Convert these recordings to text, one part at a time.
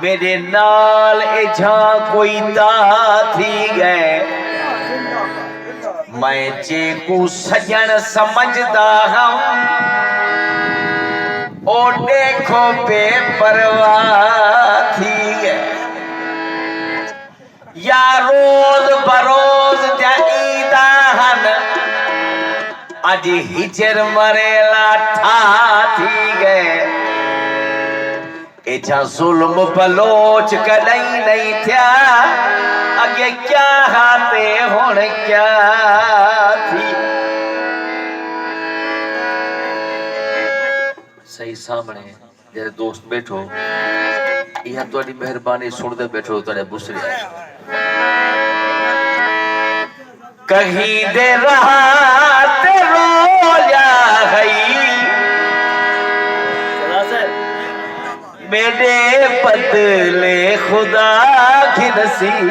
मेरे नाल एझा कोई ता थी गए मैं जे को सजन समझदा हम ओ देखो बेपरवाह थी गए या रोज बरोज जाईदा हन अज हिजर मरेला ठा थी गए एछा जुल्म बलोच कदई नहीं थिया अगे क्या हाथे हुण क्या थी सही सामने जेरे दोस्त बैठो यह तुहाडी मेहरबानी सुनदे बैठो तुहाडे बुसरी कहीं दे रात रोया गई मेरे बदले खुदा की नसीब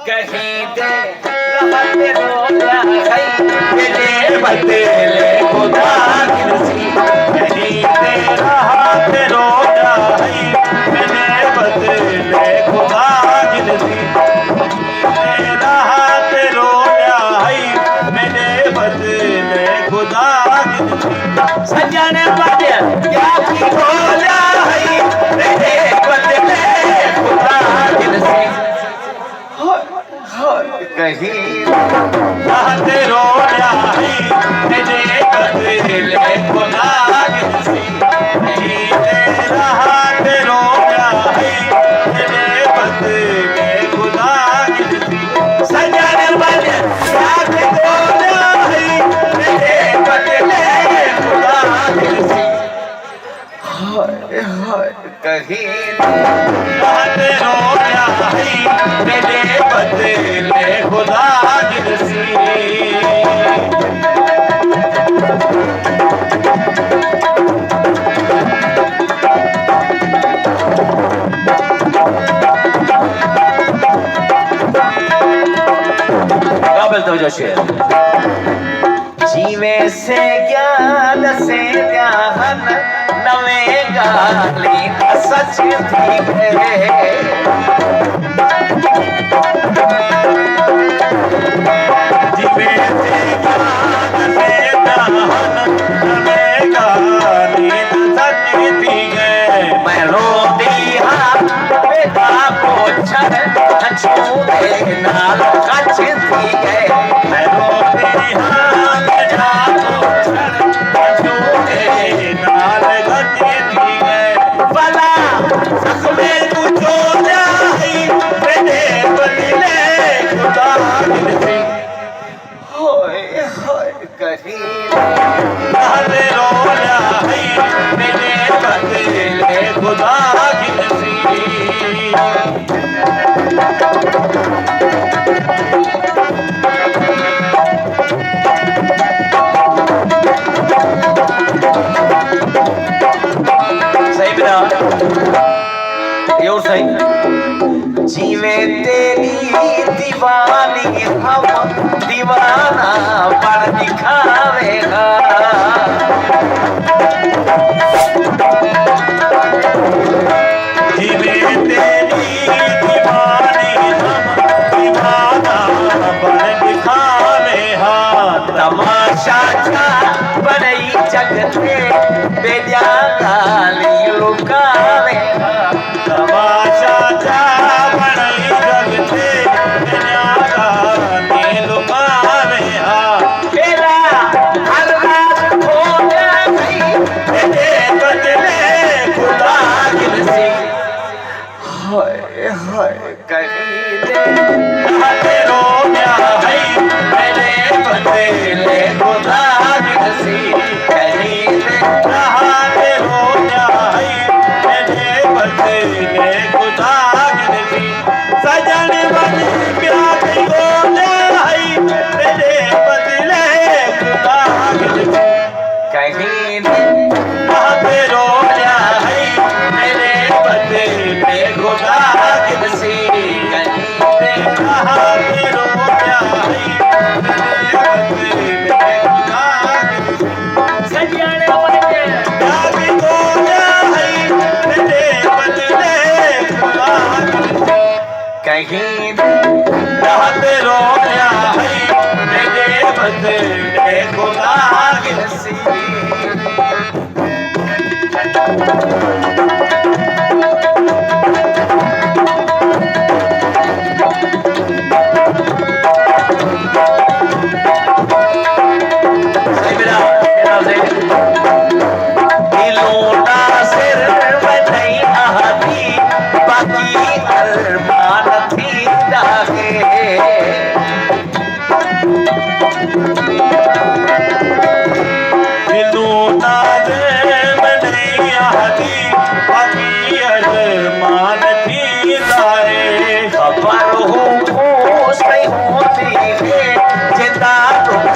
कहीं दे रात रोया गई मेरे बदले खुदा की नसीब कहीं दे रात रोया गई मेरे बदले खुदा की नसीब सजन बदले क्या की रोया है मेरे बदले खुदा की नसीब कहीं रात रोया है मेरे बदले खुदा की नसीब कहीं रात रोया है मेरे बदले खुदा की नसीब सजन बदले क्या की रोया है मेरे बदले कहीं रात रोया है मेरे बदले खुदा की नसीब काबिल तवज्जो शेर जीवे से ज्ञान से ध्यान नवे गाली सच थी गए जीवे से ज्ञान से ध्यान नवे गाली सच थी गए मैं रोती हाँ बेटा पोछर छूटे नाल कच थी गए मैं रोती हाँ खुदा की नसीब सही बिना ये और सही जीवे तेरी दीवानी हम दीवाना पर दिखावेगा जीवे तेरी दीवानी हम दीवाना पर दिखावेगा तमाशा छा बड़ई जगते बेजा गाली लुकावेगा तमाशा छा बड़ई जगते बेजा गाली लुकावेगा तेरा हर रात हो गई तेरे बदले खुदा की नसीब हाय कहीं दे रात रोया है मेरे बदले खुदा की नसीब कहीं दे रात रोया है मेरे बदले खुदा की नसीब सजन बदले प्यार रोया है मेरे बदले खुदा की नसीब कहीं दे रात रोया है मेरे बदले खुदा की नसीब कहीं दे रात रोया है मेरे बदले खुदा की नसीब सजन बदले प्यार रोया है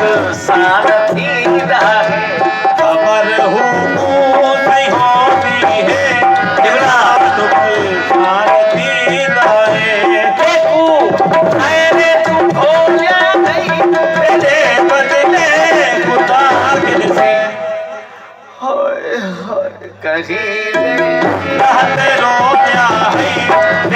सारथी रहे खबर हूँ नहीं होती है जिगरा दुख सारथी रहे अरे तू भोला नहीं तेरे बदले खुदा गिर से कहीं कहते रो क्या है